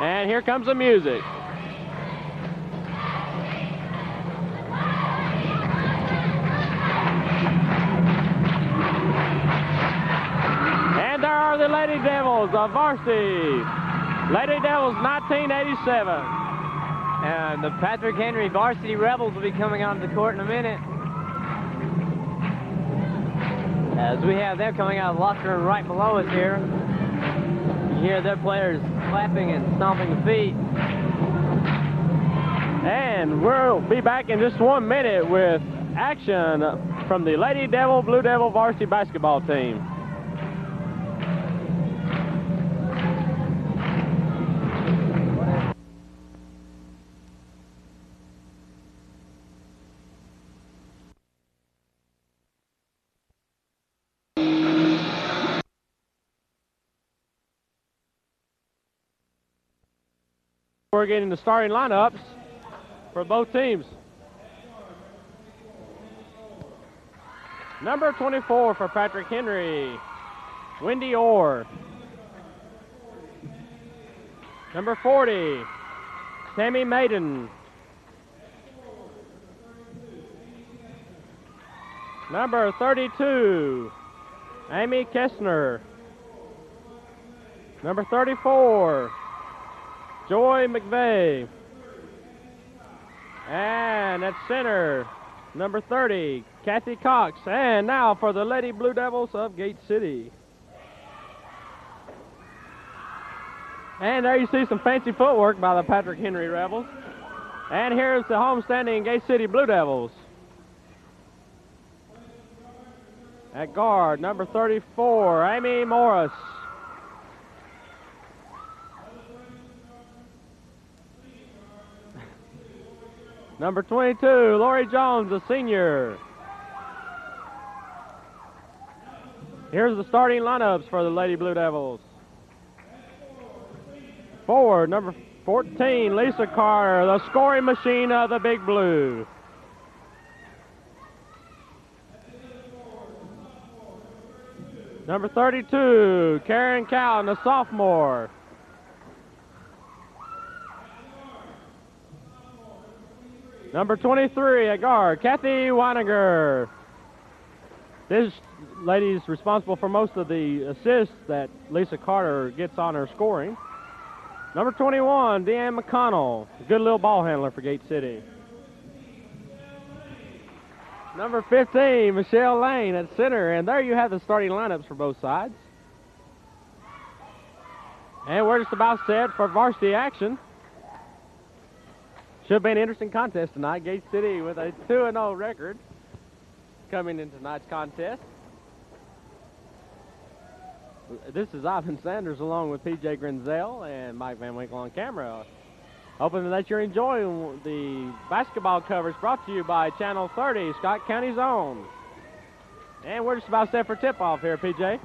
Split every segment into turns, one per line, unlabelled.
And here comes the music. And there are the Lady Devils of varsity. Lady Devils 1987.
And the Patrick Henry Varsity Rebels will be coming onto the court in a minute. As we have them coming out of the locker room right below us here. You hear their players clapping and stomping the feet.
And we'll be back in just 1 minute with action from the Lady Devil, Blue Devil varsity basketball team. We're getting the starting lineups for both teams. Number 24 for Patrick Henry, Wendy Orr. Number 40, Tammy Maiden. Number 32, Amy Kessner. Number 34, Joy McVeigh. And at center, number 30, Kathy Cox. And now for the Lady Blue Devils of Gate City. And there you see some fancy footwork by the Patrick Henry Rebels. And here's the homestanding Gate City Blue Devils. At guard, number 34, Amy Morris. Number 22, Lori Jones, a senior. Here's the starting lineups for the Lady Blue Devils. Forward, number 14, Lisa Carter, the scoring machine of the Big Blue. Number 32, Karen Cowan, a sophomore. Number 23 at guard, Kathy Weiniger. This lady's responsible for most of the assists that Lisa Carter gets on her scoring. Number 21, Deanne McConnell, a good little ball handler for Gate City. Number 15, Michelle Lane at center, and there you have the starting lineups for both sides. And we're just about set for varsity action. Should be an interesting contest tonight. Gate City with a 2-0 record coming into tonight's contest. This is Ivan Sanders along with PJ Grenzel and Mike Van Winkle on camera. Hoping that you're enjoying the basketball coverage brought to you by Channel 30, Scott County's own. And we're just about set for tip-off here, PJ.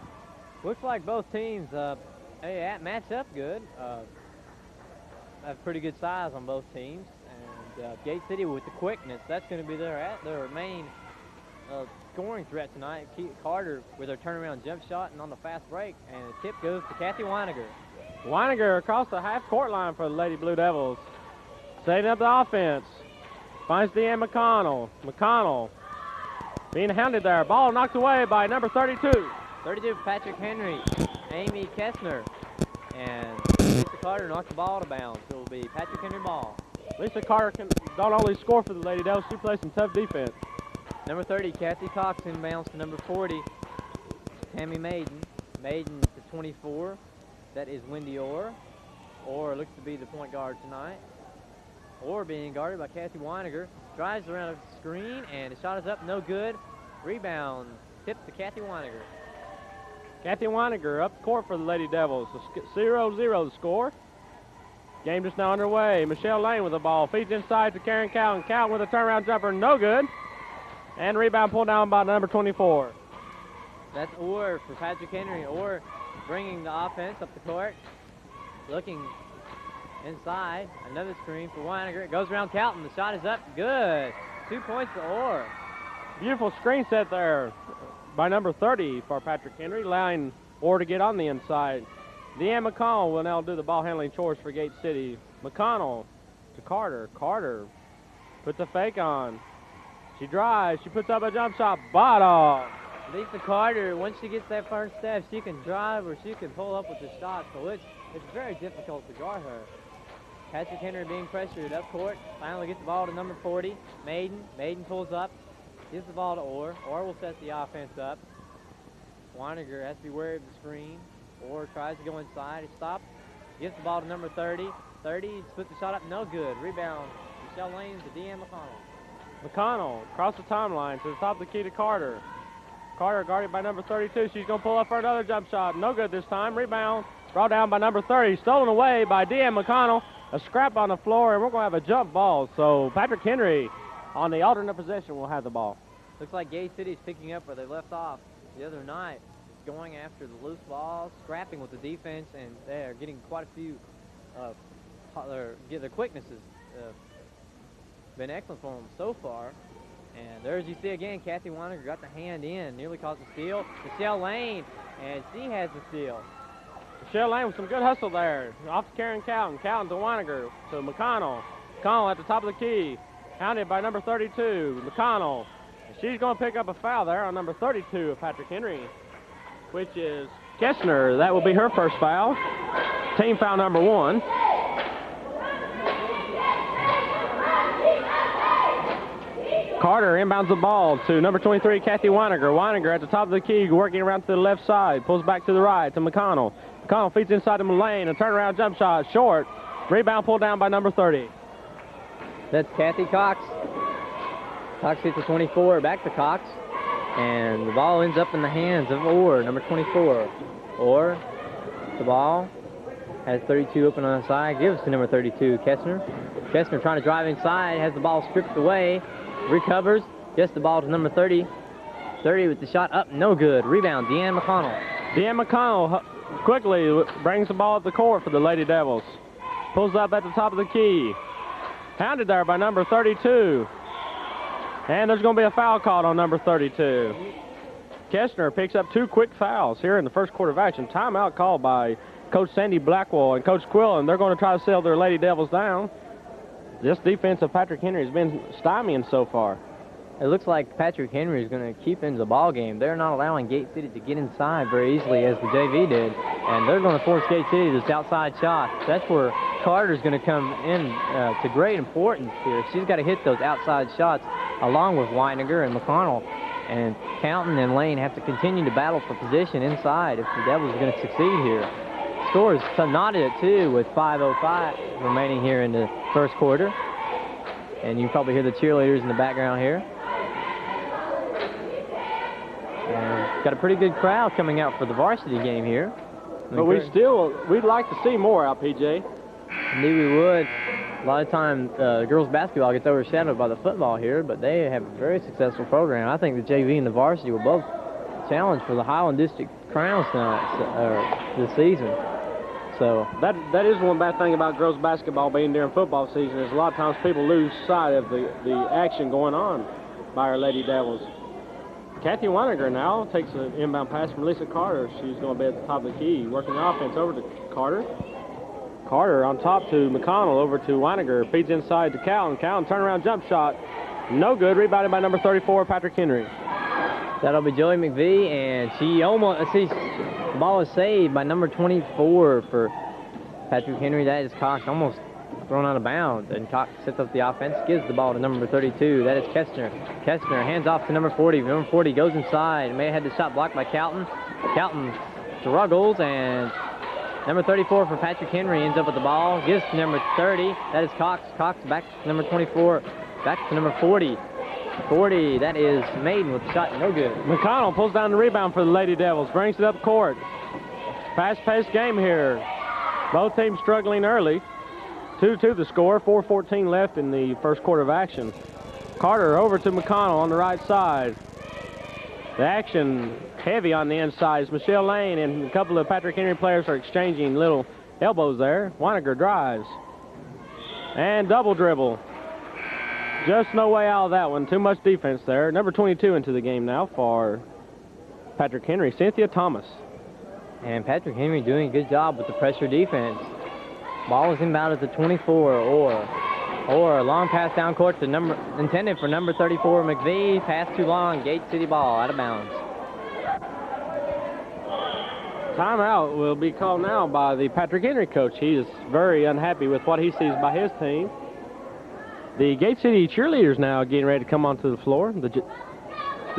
Looks like both teams match up good. Have pretty good size on both teams. And Gate City with the quickness, that's going to be their main scoring threat tonight. Carter with her turnaround jump shot and on the fast break. And the tip goes to Kathy Weiniger.
Weiniger across the half-court line for the Lady Blue Devils. Setting up the offense. Finds Deanne McConnell. McConnell being hounded there. Ball knocked away by number 32.
32, Patrick Henry. Amy Kessner. And Lisa Carter knocked the ball to bounds. It will be Patrick Henry ball.
Lisa Carter can not only score for the Lady Devils, she plays some tough defense.
Number 30, Kathy Cox inbounds to number 40, Tammy Maiden. Maiden to 24. That is Wendy Orr. Orr looks to be the point guard tonight. Orr being guarded by Kathy Weiniger. Drives around a screen, and the shot is up, no good. Rebound, tip to Kathy Weiniger.
Kathy Weiniger up court for the Lady Devils. 0-0 the score. Game just now underway. Michelle Lane with the ball. Feeds inside to Karen Cowan. Cowan with a turnaround jumper, no good. And rebound pulled down by number 24.
That's Orr for Patrick Henry. Orr bringing the offense up the court. Looking inside. Another screen for Weiniger. It goes around Calton. The shot is up. Good. 2 points for Orr.
Beautiful screen set there by number 30 for Patrick Henry, allowing Orr to get on the inside. Deanne McConnell will now do the ball handling chores for Gate City. McConnell to Carter. Carter puts a fake on. She drives. She puts up a jump shot. Bottom.
Lisa Carter, once she gets that first step, she can drive or she can pull up with the shot. So it's very difficult to guard her. Patrick Henry being pressured up court. Finally gets the ball to number 40, Maiden. Maiden pulls up, gives the ball to Orr. Orr will set the offense up. Weininger has to be wary of the screen. Orr tries to go inside. He stops, gives the ball to number 30. 30 puts the shot up, no good. Rebound, Michelle Lane to Deanne McConnell.
McConnell across the timeline to the top of the key to Carter. Carter guarded by number 32. She's going to pull up for another jump shot. No good this time. Rebound brought down by number 30. Stolen away by Deanne McConnell. A scrap on the floor, and we're going to have a jump ball. So Patrick Henry on the alternate possession will have the ball.
Looks like Gate City's picking up where they left off the other night, going after the loose balls, scrapping with the defense, and they're getting quite a few. Their quickness has been excellent for them so far. And there, as you see again, Kathy Weininger got the hand in, nearly caused a steal. Michelle Lane, and she has the steal.
Michelle Lane with some good hustle there. Off to Karen Cowden. Cowden to Weininger to McConnell. McConnell at the top of the key. Hounded by number 32, McConnell. She's going to pick up a foul there on number 32 of Patrick Henry, which is Kessner. That will be her first foul. Team foul number 1. Carter inbounds the ball to number 23, Kathy Weininger. Weininger at the top of the key, working around to the left side. Pulls back to the right to McConnell. McConnell feeds inside to Lane. A turnaround jump shot, short. Rebound pulled down by number 30.
That's Kathy Cox. Cox gets to 24, back to Cox. And the ball ends up in the hands of Orr, number 24. Orr, the ball, has 32 open on the side, gives to number 32, Kessner. Kessner trying to drive inside, has the ball stripped away. Recovers, gets the ball to number 30. 30 with the shot up, no good. Rebound, Deanne McConnell.
Deanne McConnell quickly brings the ball up the court for the Lady Devils. Pulls up at the top of the key. Hounded there by number 32. And there's going to be a foul called on number 32. Kessner picks up 2 quick fouls here in the first quarter of action. Timeout called by Coach Sandy Blackwell and Coach Quillen. They're going to try to settle their Lady Devils down. This defense of Patrick Henry has been stymieing so far.
It looks like Patrick Henry is going to keep into the ball game. They're not allowing Gate City to get inside very easily as the JV did, and they're going to force Gate City to this outside shot. That's where Carter's going to come in to great importance here. She's got to hit those outside shots along with Weininger and McConnell, and Counton and Lane have to continue to battle for position inside if the Devils are going to succeed here. Score is knotted at 2 with 5:05 remaining here in the first quarter. And you can probably hear the cheerleaders in the background here. And got a pretty good crowd coming out for the varsity game here.
But we'd like to see more out, PJ.
Indeed we would. A lot of times girls basketball gets overshadowed by the football here, but they have a very successful program. I think the JV and the varsity will both challenge for the Highland District crowns tonight, this season. So
that is one bad thing about girls basketball being during football season is a lot of times people lose sight of the action going on by our Lady Devils. Kathy Weininger now takes an inbound pass from Lisa Carter. She's going to be at the top of the key, working the offense over to Carter. Carter on top to McConnell, over to Weininger, feeds inside to Cowan. Cowan turnaround jump shot, no good. Rebounded by number 34, Patrick Henry.
That'll be Joey McVie, and she almost, the ball is saved by number 24 for Patrick Henry. That is Cox, almost thrown out of bounds, and Cox sets up the offense, gives the ball to number 32. That is Kessner. Kessner hands off to number 40. Number 40 goes inside. May have had the shot blocked by Calton. Calton struggles, and number 34 for Patrick Henry ends up with the ball, gives to number 30. That is Cox. Cox back to number 24, back to number 40. 40, that is Maiden with the shot, no good. McConnell
pulls down the rebound for the Lady Devils, brings it up court. Fast-paced game here. Both teams struggling early. 2-2 the score, 4:14 left in the first quarter of action. Carter over to McConnell on the right side. The action heavy on the inside as Michelle Lane and a couple of Patrick Henry players are exchanging little elbows there. Weininger drives. And double dribble. Just no way out of that one. Too much defense there. Number 22 into the game now for Patrick Henry, Cynthia Thomas.
And Patrick Henry doing a good job with the pressure defense. Ball is inbound at the 24, or a long pass down court to intended for number 34, McVee. Pass too long, Gate City ball, out of bounds.
Timeout will be called now by the Patrick Henry coach. He is very unhappy with what he sees by his team. The Gate City cheerleaders now getting ready to come onto the floor. The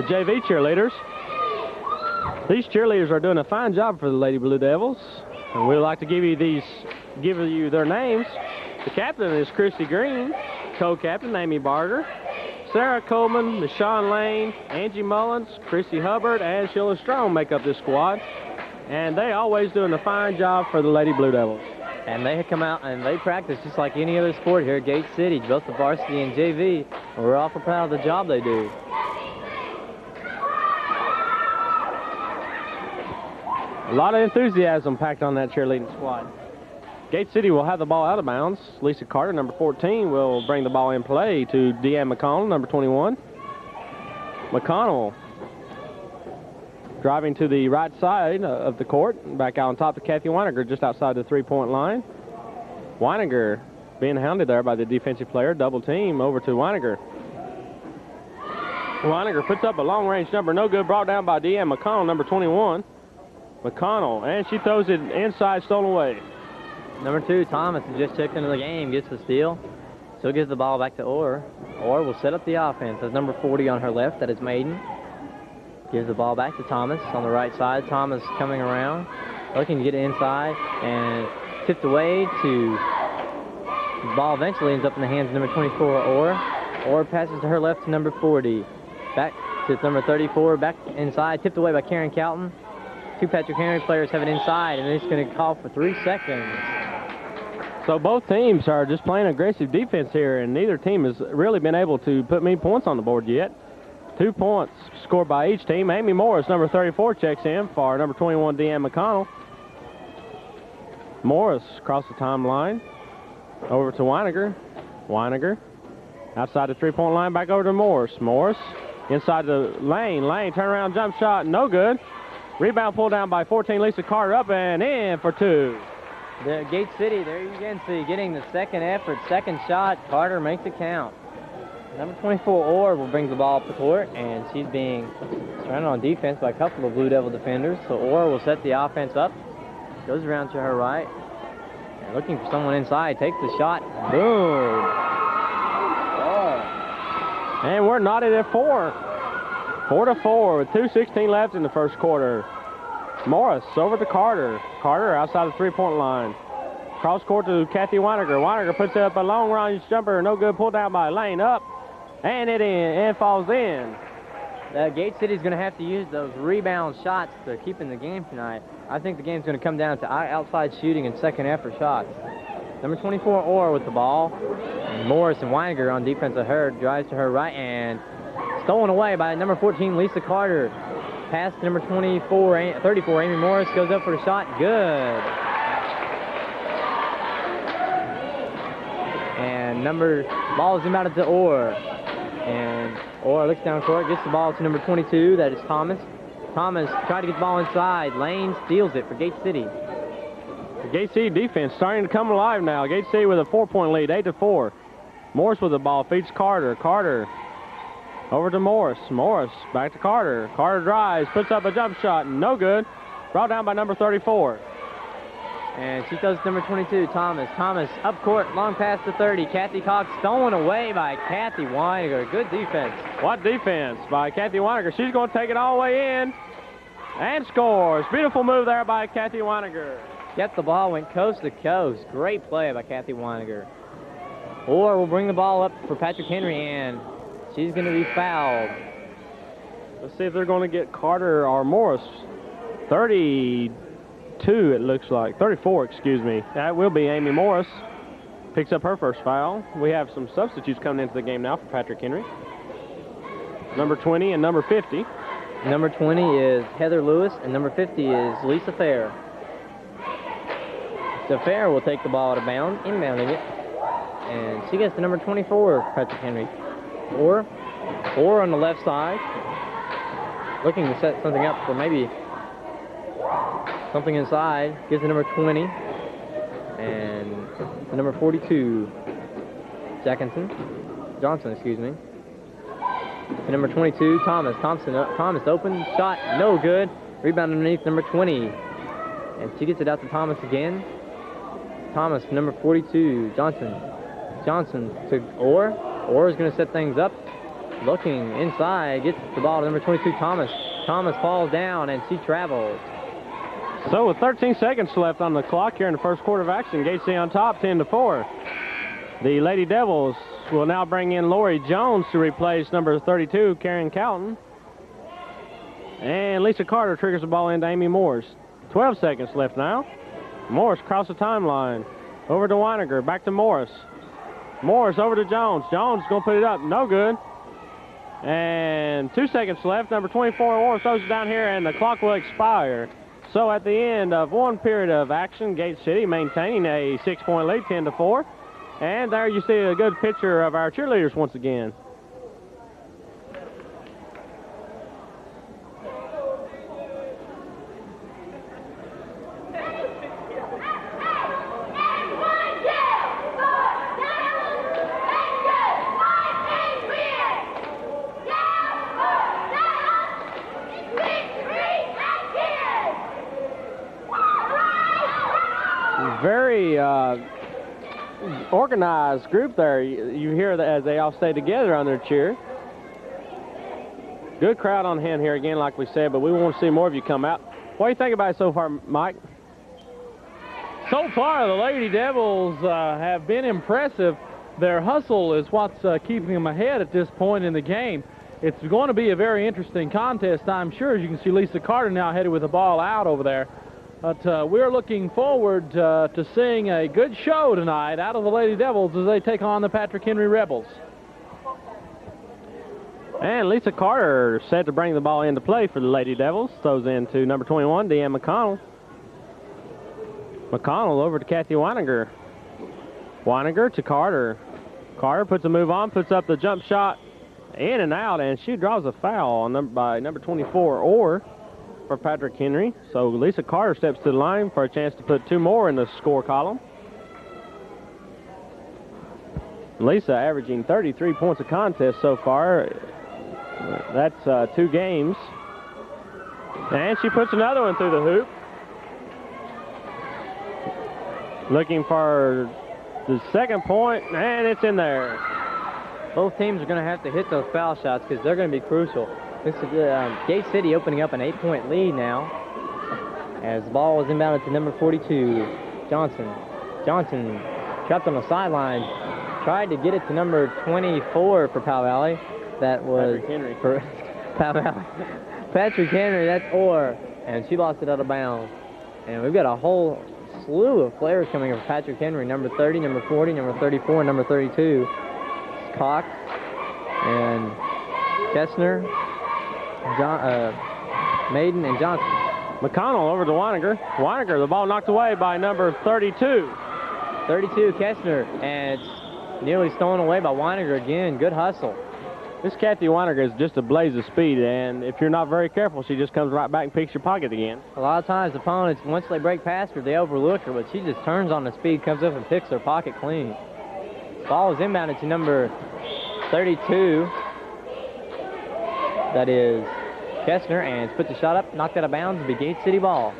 JV cheerleaders. These cheerleaders are doing a fine job for the Lady Blue Devils, and we'd like to give you their names. The captain is Christy Green, co-captain Amy Barger, Sarah Coleman, Michonne Lane, Angie Mullins, Christy Hubbard, and Sheila Strong make up this squad. And they always doing a fine job for the Lady Blue Devils.
And they come out and they practice just like any other sport here at Gate City, both the varsity and JV. And we're awful proud of the job they do.
A lot of enthusiasm packed on that cheerleading squad. Gate City will have the ball out of bounds. Lisa Carter, number 14, will bring the ball in play to Deanne McConnell, number 21. McConnell driving to the right side of the court, back out on top to Kathy Weiniger, just outside the three-point line. Weiniger being hounded there by the defensive player, double team over to Weiniger. Weiniger puts up a long-range jumper, no good, brought down by Deanne McConnell, number 21. McConnell, and she throws it inside, stolen away.
Number 2, Thomas, has just checked into the game, gets the steal. Still gives the ball back to Orr. Orr will set up the offense. That's number 40 on her left, that is Maiden. Gives the ball back to Thomas on the right side. Thomas coming around, looking to get inside, and tipped away to... The ball eventually ends up in the hands of number 24, Orr. Orr passes to her left to number 40. Back to number 34, back inside, tipped away by Karen Calton. 2 Patrick Henry players have it inside, and it's going to call for 3 seconds.
So both teams are just playing aggressive defense here, and neither team has really been able to put many points on the board yet. 2 points scored by each team. Amy Morris, number 34, checks in for number 21, Deanne McConnell. Morris across the timeline. Over to Weiniger. Weiniger outside the three-point line, back over to Morris. Morris inside the lane. Lane, turnaround jump shot, no good. Rebound pulled down by 14, Lisa Carter, up and in for 2.
The Gate City, there you can see, getting the second effort, second shot. Carter makes it count. Number 24, Orr, will bring the ball up the court, and she's being surrounded on defense by a couple of Blue Devil defenders. So Orr will set the offense up, goes around to her right, and looking for someone inside, takes the shot, boom. Oh.
And we're knotted at 4. 4-4 with 2:16 left in the first quarter. Morris over to Carter. Carter outside the three-point line. Cross court to Kathy Weiniger. Weiniger puts up a long-range jumper, no good, pulled down by Lane, up, and it in, and falls in.
Gate City's going to have to use those rebound shots to keep in the game tonight. I think the game's going to come down to outside shooting and second effort shots. Number 24, Orr, with the ball. And Morris and Weiniger on defense of her, drives to her right, and stolen away by number 14, Lisa Carter. Pass to number 34, Amy Morris, goes up for a shot, good. And ball is inbounded to Orr. And Orr looks down court, gets the ball to number 22, that is Thomas. Thomas tried to get the ball inside. Lane steals it for Gate City.
The Gate City defense starting to come alive now. Gate City with a 4-point lead, 8-4. Morris with the ball, feeds Carter. Carter over to Morris. Morris back to Carter. Carter drives, puts up a jump shot, no good. Brought down by number 34.
And she throws number 22, Thomas. Thomas up court, long pass to 30. Kathy Cox stolen away by Kathy Weiniger. Good defense.
What defense by Kathy Weiniger. She's going to take it all the way in and scores. Beautiful move there by Kathy Weiniger.
Kept the ball, went coast to coast. Great play by Kathy Weiniger. Orr will bring the ball up for Patrick Henry, and she's going to be fouled.
Let's see if they're going to get Carter or Morris. 32, it looks like. 34, excuse me. That will be Amy Morris. Picks up her first foul. We have some substitutes coming into the game now for Patrick Henry. Number 20 and number 50.
Number 20 is Heather Lewis, and number 50 is Lisa Fair. So Fair will take the ball out of bounds, inbounding it. And she gets to number 24, Patrick Henry. Orr on the left side, looking to set something up for maybe Something inside. Gives the number 20. And the number 42. Johnson, excuse me. To number 22, Thomas. Thomas open shot, no good. Rebound underneath number 20. And she gets it out to Thomas again. Thomas, number 42, Johnson. Johnson to Orr. Orr is going to set things up. Looking inside, gets the ball to number 22, Thomas. Thomas falls down and she travels.
So with 13 seconds left on the clock here in the first quarter of action, Gate City on top, 10-4. The Lady Devils will now bring in Lori Jones to replace number 32, Karen Calton. And Lisa Carter triggers the ball into Amy Morris. 12 seconds left now. Morris across the timeline. Over to Weiniger, back to Morris. Morris over to Jones. Jones going to put it up, no good. And 2 seconds left. Number 24, Orr throws it down here, and the clock will expire. So at the end of one period of action, Gate City maintaining a 6-point lead, 10-4. And there you see a good picture of our cheerleaders once again. Very organized group there. You hear that as they all stay together on their cheer. Good crowd on hand here again, like we said, but we want to see more of you come out. What do you think about it so far, Mike?
So far, the Lady Devils have been impressive. Their hustle is what's keeping them ahead at this point in the game. It's going to be a very interesting contest, I'm sure. As you can see, Lisa Carter now headed with the ball out over there. But we're looking forward to seeing a good show tonight out of the Lady Devils as they take on the Patrick Henry Rebels.
And Lisa Carter set to bring the ball into play for the Lady Devils. Throws into number 21, Deanne McConnell. McConnell over to Kathy Weiniger. Weiniger to Carter. Carter puts a move on, puts up the jump shot, in and out, and she draws a foul by number 24, Orr, for Patrick Henry. So Lisa Carter steps to the line for a chance to put two more in the score column. Lisa averaging 33 points a contest so far. That's 2 games. And she puts another one through the hoop. Looking for the second point, and it's in there.
Both teams are going to have to hit those foul shots because they're going to be crucial. This is Gate City opening up an 8-point lead now as the ball was inbounded to number 42, Johnson. Johnson trapped on the sideline, tried to get it to number 24 for Powell Valley. That was
Patrick Henry.
For Powell Valley. Patrick Henry, that's Orr, and she lost it out of bounds. And we've got a whole slew of players coming in for Patrick Henry, number 30, number 40, number 34, and number 32. It's Cox and Kessner, Maiden, and Johnson.
McConnell over to Weiniger. Weiniger, the ball knocked away by number 32.
32, Kessner, and it's nearly stolen away by Weiniger again. Good hustle.
This Kathy Weiniger is just a blaze of speed, and if you're not very careful, she just comes right back and picks your pocket again.
A lot of times opponents, once they break past her, they overlook her, but she just turns on the speed, comes up and picks her pocket clean. Ball is inbounded to number 32. That is Kessner, and puts the shot up, knocked out of bounds, be Gate City ball.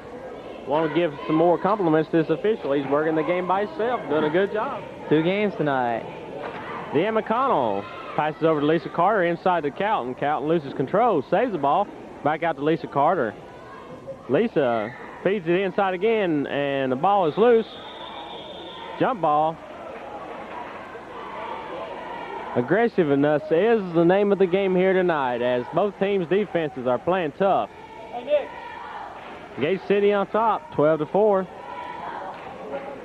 Want to give some more compliments to this official. He's working the game by himself, doing a good job.
2 games tonight.
Deanne McConnell passes over to Lisa Carter inside to Calton. Calton loses control, saves the ball, back out to Lisa Carter. Lisa feeds it inside again, and the ball is loose. Jump ball. Aggressiveness is the name of the game here tonight, as both teams' defenses are playing tough. Gate City on top, 12-4.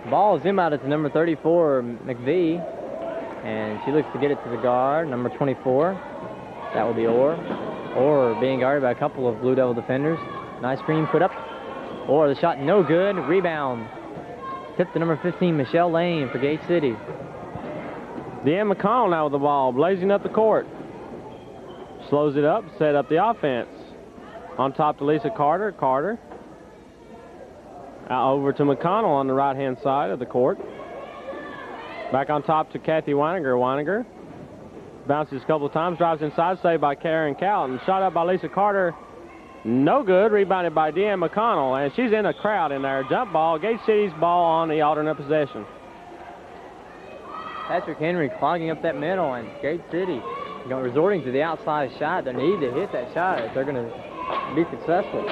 Ball is inbounded to number 34, McVie, and she looks to get it to the guard, number 24. That will be Orr. Orr being guarded by a couple of Blue Devil defenders. Nice screen put up. Orr, the shot no good. Rebound. Tip to number 15, Michelle Lane for Gate City.
Deanne McConnell now with the ball, blazing up the court. Slows it up, set up the offense. On top to Lisa Carter. Carter Over to McConnell on the right-hand side of the court. Back on top to Kathy Weininger. Weininger bounces a couple of times, drives inside, saved by Karen Calton. Shot up by Lisa Carter. No good. Rebounded by Deanne McConnell. And she's in a crowd in there. Jump ball. Gate City's ball on the alternate possession.
Patrick Henry clogging up that middle, and Gate City resorting to the outside shot. They need to hit that shot if they're going to be successful.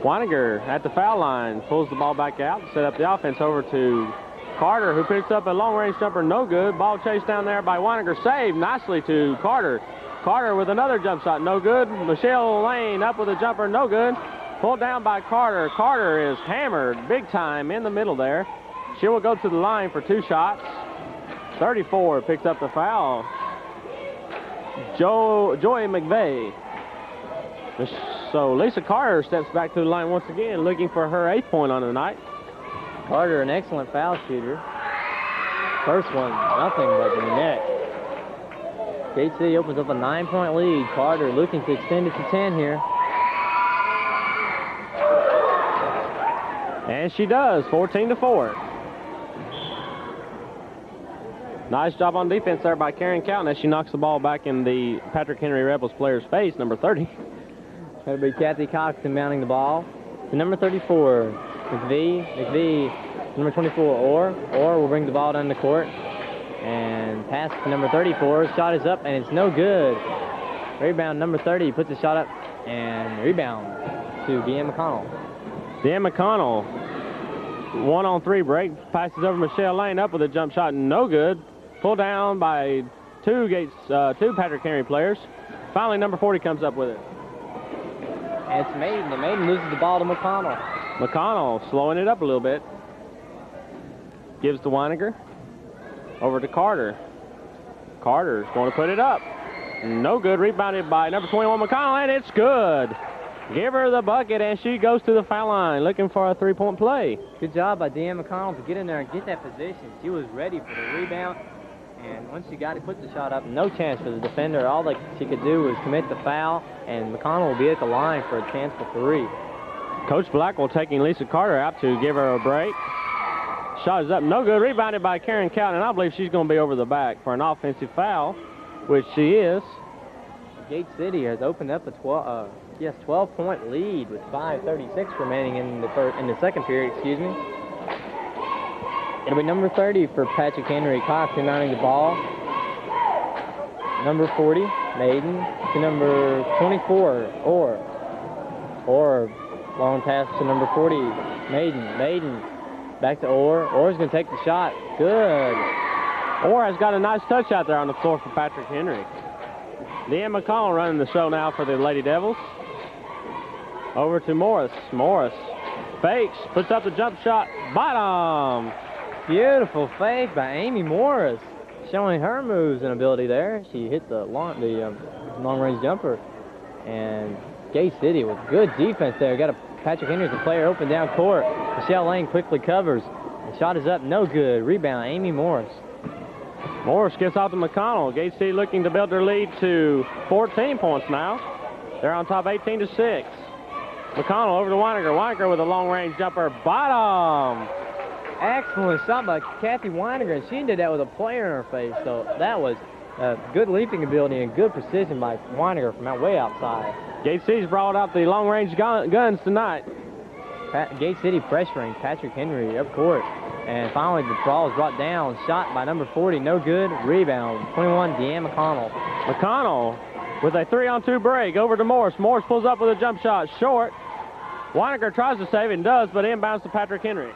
Weininger at the foul line pulls the ball back out, set up the offense over to Carter, who picks up a long-range jumper, no good. Ball chased down there by Weininger, saved nicely to Carter. Carter with another jump shot, no good. Michelle Lane up with a jumper, no good. Pulled down by Carter. Carter is hammered big time in the middle there. She will go to the line for 2 shots. 34 picks up the foul. Joy McVeigh. So Lisa Carter steps back to the line once again, looking for her 8th point on the night.
Carter, an excellent foul shooter. First one, nothing but the net. Gate City opens up a 9-point lead. Carter looking to extend it to 10 here.
And she does, 14-4. Nice job on defense there by Karen Calton as she knocks the ball back in the Patrick Henry Rebels player's face, number 30.
That'll be Kathy Coxon mounting the ball to number 34, McVee. McVee, number 24, Orr will bring the ball down the court and pass to number 34. Shot is up and it's no good. Rebound number 30 puts the shot up and rebound to Deanne McConnell.
Deanne McConnell, 1-on-3 break, passes over Michelle Lane up with a jump shot, no good. Pulled down by two Patrick Henry players. Finally, number 40 comes up with it.
And it's Maiden, and Maiden loses the ball to McConnell.
McConnell slowing it up a little bit. Gives to Weininger. Over to Carter. Carter's going to put it up. No good. Rebounded by number 21, McConnell, and it's good. Give her the bucket, and she goes to the foul line looking for a 3-point play.
Good job by Deanne McConnell to get in there and get that position. She was ready for the rebound, and once she got it, put the shot up. No chance for the defender. All that she could do was commit the foul, and McConnell will be at the line for a chance for 3.
Coach Blackwell taking Lisa Carter out to give her a break. Shot is up, no good. Rebounded by Karen Calton, and I believe she's going to be over the back for an offensive foul, which she is.
Gate City has opened up a 12-point lead with 5:36 remaining in the second period. Excuse me. It'll be number 30 for Patrick Henry. Cox mounting the ball. Number 40, Maiden, to number 24, Orr. Long pass to number 40, Maiden. Maiden back to Orr. Orr's going to take the shot. Good.
Orr has got a nice touch out there on the floor for Patrick Henry. Deanne McConnell running the show now for the Lady Devils. Over to Morris. Morris fakes, puts up the jump shot. Bottom.
Beautiful fake by Amy Morris, showing her moves and ability there. She hit the long-range jumper. And Gate City with good defense there. Got Patrick Henry as a player open down court. Michelle Lane quickly covers. The shot is up, no good. Rebound, Amy Morris.
Morris gets off to McConnell. Gate City looking to build their lead to 14 points now. They're on top 18-6. McConnell over to Weininger. Weininger with a long-range jumper. Bottom.
Excellent shot by Kathy Weininger, and she did that with a player in her face. So that was good leaping ability and good precision by Weininger from way outside.
Gate City's brought out the long-range guns tonight.
Gate City pressuring Patrick Henry up court. And finally, the ball is brought down. Shot by number 40, no good. Rebound, 21, Deanne McConnell.
McConnell with a 3-on-2 break over to Morris. Morris pulls up with a jump shot, short. Weininger tries to save it and does, but inbounds to Patrick Henry.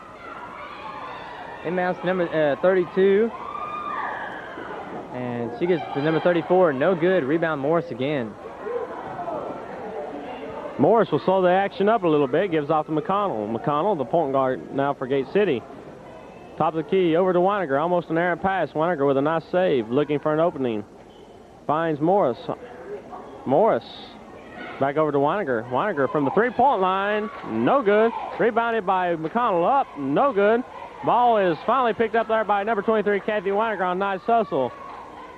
Inbounds to number 32. And she gets to number 34, no good. Rebound, Morris again.
Morris will slow the action up a little bit, gives off to McConnell. McConnell, the point guard now for Gate City. Top of the key, over to Weininger, almost an errant pass. Weininger with a nice save, looking for an opening. Finds Morris. Morris back over to Weininger. Weininger from the 3-point line, no good. Rebounded by McConnell up, no good. Ball is finally picked up there by number 23, Kathy Weininger on nice hustle.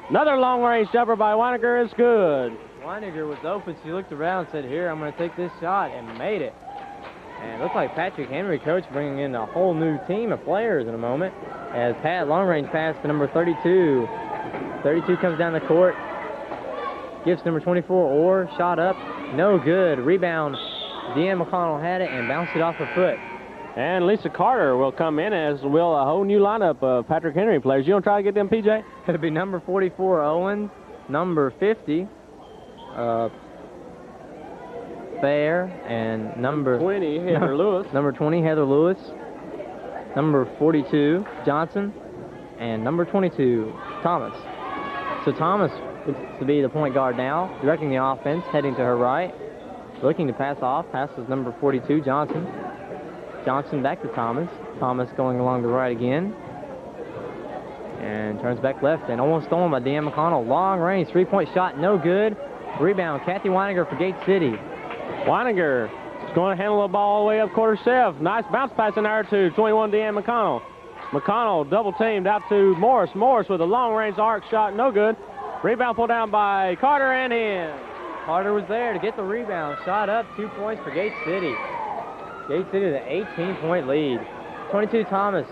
Another long-range jumper by Weininger is good.
Weininger was open. She looked around and said, here, I'm going to take this shot, and made it. And it looks like Patrick Henry, coach, bringing in a whole new team of players in a moment. As Pat long range pass to number 32. 32 comes down the court. Gives number 24 Orr. Shot up. No good. Rebound. Deanne McConnell had it and bounced it off her foot.
And Lisa Carter will come in, as will a whole new lineup of Patrick Henry players. You want to try to get them, PJ?
It'll be number 44 Owens. Number 50 Fair. And number
20 Heather Lewis.
Number 20 Heather Lewis. Number 42 Johnson. And number 22 Thomas. So Thomas to be the point guard now, directing the offense, heading to her right, looking to pass off. Passes number 42 Johnson. Johnson back to Thomas. Thomas going along the right again. And turns back left and almost stolen by Deanne McConnell. Long range three-point shot, no good. Rebound, Kathy Weininger for Gate City.
Weininger is going to handle the ball all the way up court herself. Nice bounce pass in there to 21 Deanne McConnell. McConnell double teamed out to Morris. Morris with a long range arc shot, no good. Rebound pulled down by Carter and in.
Carter was there to get the rebound. Shot up, 2 points for Gate City. Gate City with an 18-point lead. 22 Thomas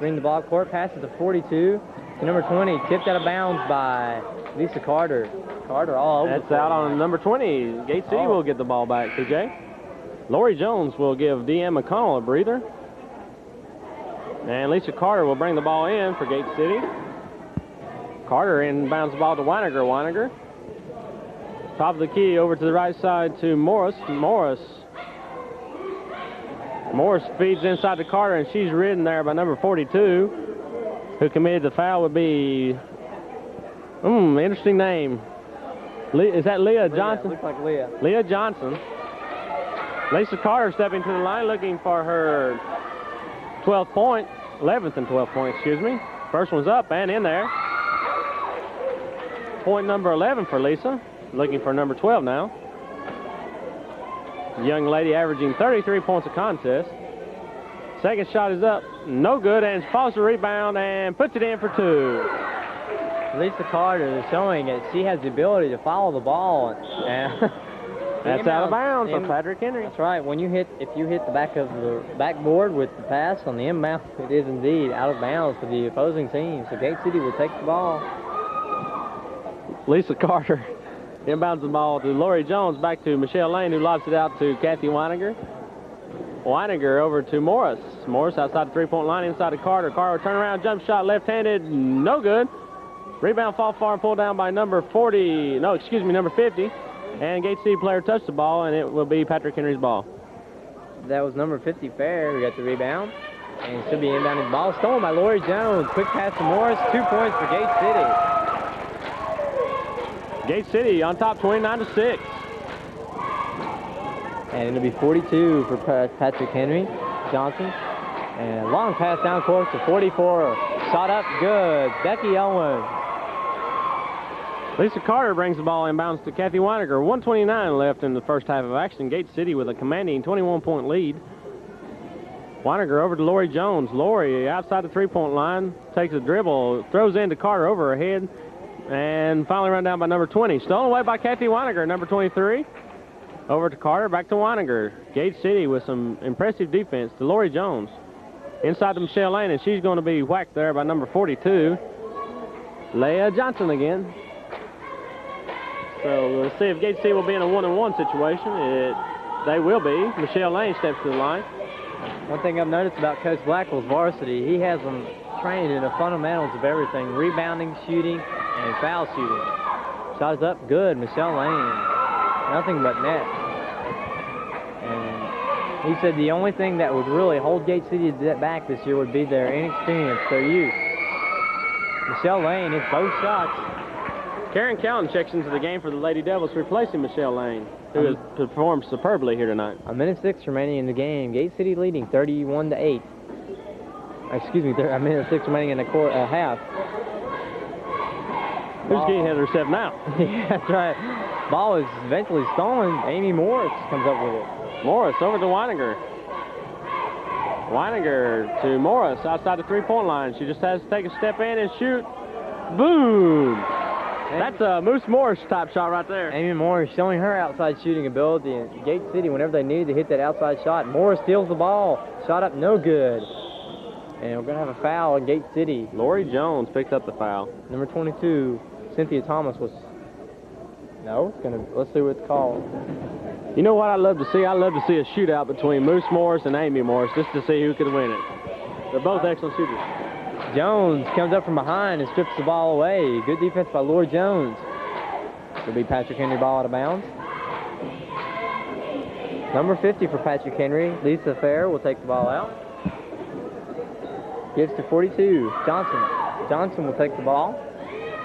bring the ball court, passes to 42. To number 20, tipped out of bounds by Lisa Carter. Carter all over.
That's out on number 20. Gate City will get the ball back, TJ. Lori Jones will give Deanne McConnell a breather. And Lisa Carter will bring the ball in for Gate City. Carter inbounds the ball to Weininger. Weininger. Top of the key over to the right side to Morris. Morris feeds inside to Carter, and she's ridden there by number 42. Who committed the foul would be, interesting name. Is that Leah Johnson?
Looks like Leah.
Leah Johnson. Lisa Carter stepping to the line looking for her 11th and 12th point, excuse me. First one's up and in there. Point number 11 for Lisa. Looking for number 12 now. Young lady averaging 33 points a contest. Second shot is up, no good, and falls the rebound and puts it in for two.
Lisa Carter is showing that she has the ability to follow the ball. And
that's out of bounds for Patrick Henry.
That's right. If you hit the back of the backboard with the pass on the inbound, it is indeed out of bounds for the opposing team. So Gate City will take the ball.
Lisa Carter inbounds the ball to Lori Jones, back to Michelle Lane, who lobs it out to Kathy Weininger. Weininger over to Morris. Morris outside the three-point line, inside to Carter. Carter turnaround jump shot, left-handed, no good. Rebound fall far, pulled down by number 50. And Gate City player touched the ball, and it will be Patrick Henry's ball.
That was number 50 Fair who got the rebound. And should be inbounding the ball. Stolen by Lori Jones. Quick pass to Morris. 2 points for Gate City.
Gate City on top 29-6.
And it'll be 42 for Patrick Henry Johnson. And a long pass down court to 44. Shot up good. Becky Owens.
Lisa Carter brings the ball inbounds to Kathy Weininger. 1:29 left in the first half of action. Gate City with a commanding 21-point lead. Weininger over to Lori Jones. Lori outside the three-point line, takes a dribble, throws into Carter over her head, and finally run down by number 20. Stolen away by Kathy Weininger, number 23. Over to Carter, back to Weininger. Gate City with some impressive defense to Lori Jones. Inside to Michelle Lane, and she's going to be whacked there by number 42, Leah Johnson again. So we'll see if Gate City will be in a 1-on-1 situation. They will be. Michelle Lane steps to the line.
One thing I've noticed about Coach Blackwell's varsity, he has them trained in the fundamentals of everything: rebounding, shooting, and foul shooting. Shot is up, good. Michelle Lane, nothing but net. And he said the only thing that would really hold Gate City back this year would be their inexperience, their youth. Michelle Lane hits both shots.
Karen Callan checks into the game for the Lady Devils, replacing Michelle Lane, who has performed superbly here tonight.
A minute 6 remaining in the game. Gate City leading 31-8. Excuse me, a minute 6 remaining in the half.
Who's getting ahead of herself now?
Yeah, that's right. Ball is eventually stolen. Amy Morris comes up with it.
Morris over to Weininger. Weininger to Morris outside the three-point line. She just has to take a step in and shoot. Boom! That's Moose Moore's top shot right there.
Amy Moore showing her outside shooting ability. And Gate City, whenever they needed to hit that outside shot, Moore steals the ball. Shot up, no good. And we're going to have a foul in Gate City.
Lori Jones picks up the foul.
Number 22, Cynthia Thomas was... No, it's going to... Let's see what it's called.
You know what I love to see? I love to see a shootout between Moose Morris and Amy Morris just to see who could win it. They're both excellent shooters.
Jones comes up from behind and strips the ball away. Good defense by Lori Jones. It'll be Patrick Henry ball out of bounds. Number 50 for Patrick Henry, Lisa Fair will take the ball out. Gives to 42, Johnson. Johnson will take the ball,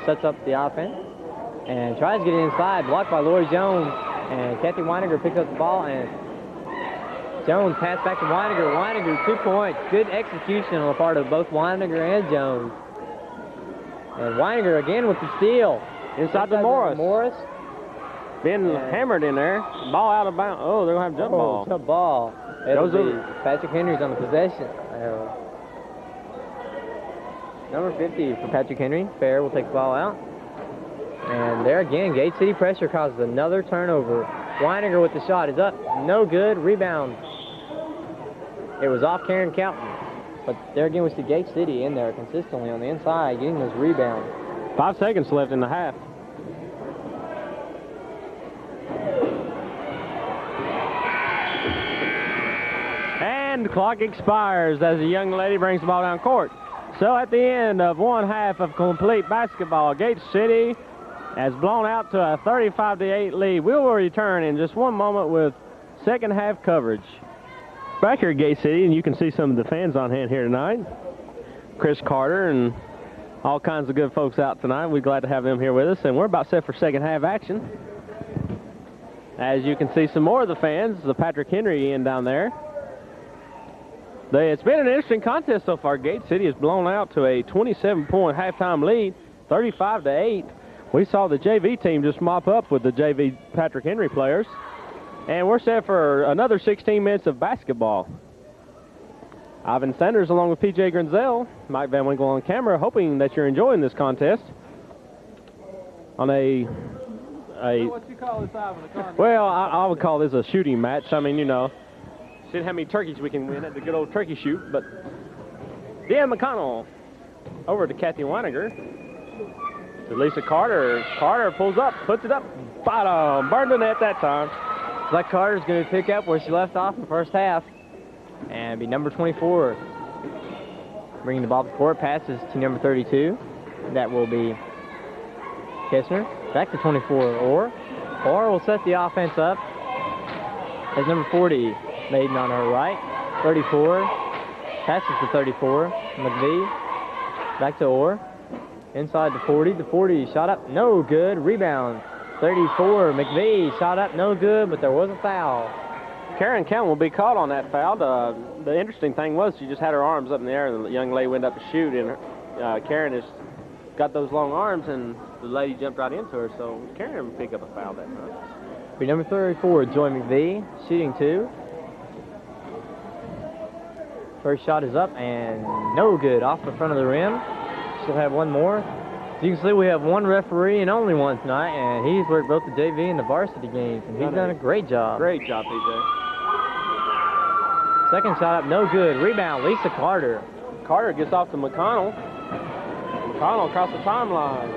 sets up the offense, and tries to get it inside. Blocked by Lori Jones, and Kathy Weiniger picks up the ball, and Jones pass back to Weiniger. Weiniger, 2 points. Good execution on the part of both Weiniger and Jones. And Weiniger again with the steal.
Inside to Morris.
Morris.
Being hammered in there. Ball out of bounds. Oh, they're going to have jump ball.
Jump ball. It'll be Patrick Henry's on the possession. Number 50 for Patrick Henry. Fair will take the ball out. And there again, Gate City pressure causes another turnover. Weiniger with the shot is up. No good. Rebound. It was off Karen Calton. But there again we see Gate City in there consistently on the inside, getting those rebounds.
5 seconds left in the half. And the clock expires as the young lady brings the ball down court. So at the end of one half of complete basketball, Gate City has blown out to a 35-8 lead. We will return in just one moment with second half coverage. Back here at Gate City, and you can see some of the fans on hand here tonight. Chris Carter and all kinds of good folks out tonight. We're glad to have them here with us, and we're about set for second half action. As you can see some more of the fans, the Patrick Henry end down there. It's been an interesting contest so far. Gate City has blown out to a 27-point halftime lead, 35-8. We saw the JV team just mop up with the JV Patrick Henry players. And we're set for another 16 minutes of basketball. Ivan Sanders along with P.J. Grenzel, Mike Van Winkle on camera, hoping that you're enjoying this contest. On
What you call this, Ivan? A contest?
Well, I would call this a shooting match. I mean, you know, see how many turkeys we can win at the good old turkey shoot. But Dan McConnell over to Kathy Weiniger. To Lisa Carter. Carter pulls up, puts it up, bottom, burned the net that time.
Black Carter's going to pick up where she left off in the first half. And be number 24. Bringing the ball to the court, passes to number 32. That will be Kessner. Back to 24, Orr. Orr will set the offense up. As number 40, Maiden on her right. 34, passes to 34. McVee. Back to Orr. Inside to 40. The 40 shot up, no good. Rebound. 34, McVee shot up, no good, but there was a foul.
Karen Count will be caught on that foul. The interesting thing was she just had her arms up in the air, and the young lady went up to shoot, and Karen has got those long arms, and the lady jumped right into her, so Karen will pick up a foul that time.
Be number 34, Joy McVee, shooting 2. First shot is up, and no good, off the front of the rim. She'll have one more. As you can see, we have one referee and only one tonight, and he's worked both the JV and the varsity games, and he's done a great job.
Great job, PJ.
Second shot up, no good. Rebound, Lisa Carter.
Carter gets off to McConnell. McConnell across the timeline.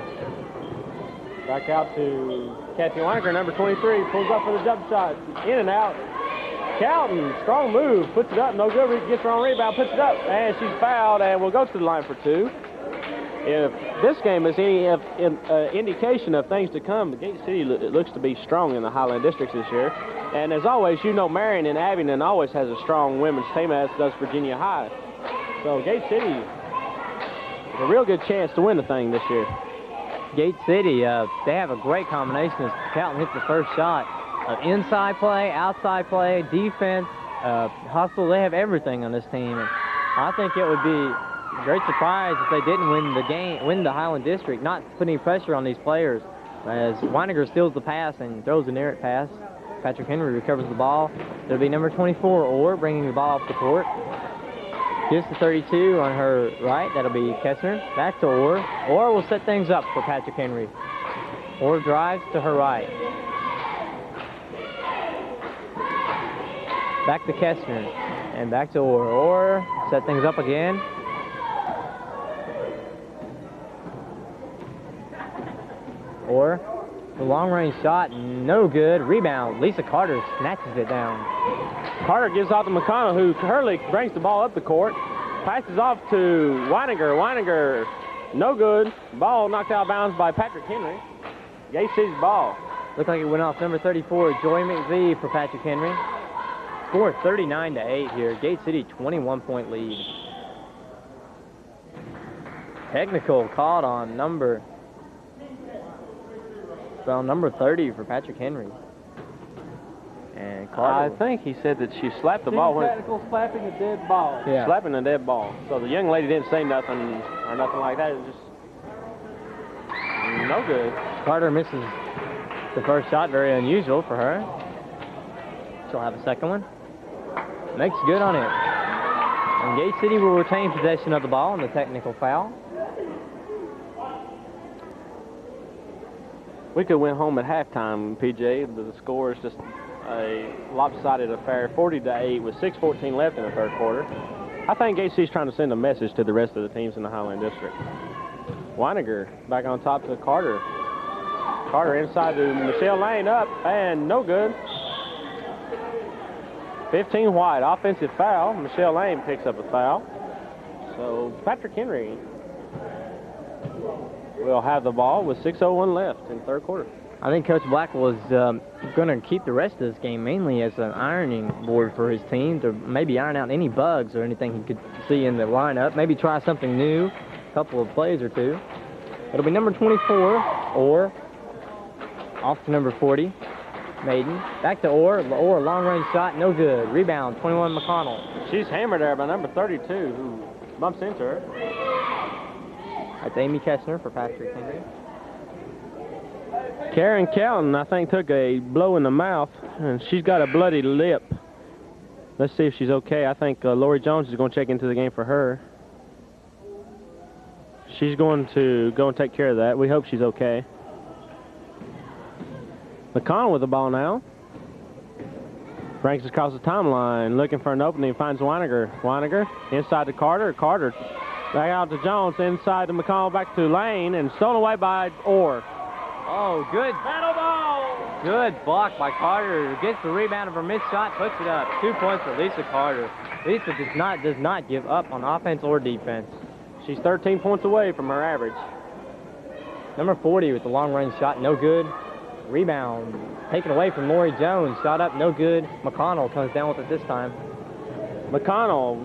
Back out to Kathy Weiniger, number 23, pulls up for the jump shot. In and out. Calton, strong move, puts it up, no good, gets her on rebound, puts it up, and she's fouled, and we'll go to the line for 2. If this game is any indication of things to come, Gate City looks to be strong in the Highland Districts this year. And as always, you know Marion and Abingdon always has a strong women's team, as does Virginia High. So Gate City has a real good chance to win the thing this year.
Gate City, they have a great combination as Calton hits the first shot. Inside play, outside play, defense, hustle, they have everything on this team. And I think it would be a great surprise if they didn't win the Highland District, not putting pressure on these players. As Weiniger steals the pass and throws an errant pass, Patrick Henry recovers the ball. It'll be number 24, Orr, bringing the ball off the court. Gives to 32 on her right. That'll be Kessner. Back to Orr. Orr will set things up for Patrick Henry. Orr drives to her right. Back to Kestner. And back to Orr. Orr set things up again. Orr, the long-range shot, no good. Rebound. Lisa Carter snatches it down.
Carter gives off to McConnell, who hurriedly brings the ball up the court. Passes off to Weininger. Weininger, no good. Ball knocked out of bounds by Patrick Henry. Gate City's ball.
Looked like it went off number 34, Joy McVie for Patrick Henry. Score 39-8 here. Gate City 21-point lead. Technical called on number 30 for Patrick Henry. And Carter.
I think he said that she slapped the ball.
Technical slapping a dead ball.
Yeah.
Slapping a dead ball. So the young lady didn't say nothing or nothing like that. It was just no good.
Carter misses the first shot, very unusual for her. She'll have a second one. Makes good on it. And Gate City will retain possession of the ball on the technical foul.
We could win home at halftime, PJ. The score is just a lopsided affair, 40-8 with 6:14 left in the third quarter. I think Gate City's trying to send a message to the rest of the teams in the Highland District. Weininger back on top to Carter. Carter inside to Michelle Lane, up and no good. 15 wide, offensive foul. Michelle Lane picks up a foul. So Patrick Henry will have the ball with 6:01 left in the third quarter.
I think Coach Blackwell is going to keep the rest of this game mainly as an ironing board for his team to maybe iron out any bugs or anything he could see in the lineup. Maybe try something new, a couple of plays or two. It'll be number 24, Orr, off to number 40, Maiden. Back to Orr. Orr, long-range shot, no good. Rebound, 21, McConnell.
She's hammered there by number 32, who bumps into her.
That's Amy Kestner for Patrick Henry.
Karen Callan, I think, took a blow in the mouth, and she's got a bloody lip. Let's see if she's okay. I think Lori Jones is going to check into the game for her. She's going to go and take care of that. We hope she's okay. McConnell with the ball now. Brings us across the timeline, looking for an opening, finds Weininger. Weininger inside to Carter. Carter back out to Jones, inside to McConnell, back to Lane, and stolen away by Orr.
Oh, good.
Battle ball!
Good block by Carter. Gets the rebound of her missed shot, puts it up. 2 points for Lisa Carter. Lisa does not give up on offense or defense.
She's 13 points away from her average.
Number 40 with the long-range shot, no good. Rebound taken away from Lori Jones. Shot up, no good. McConnell comes down with it this time.
McConnell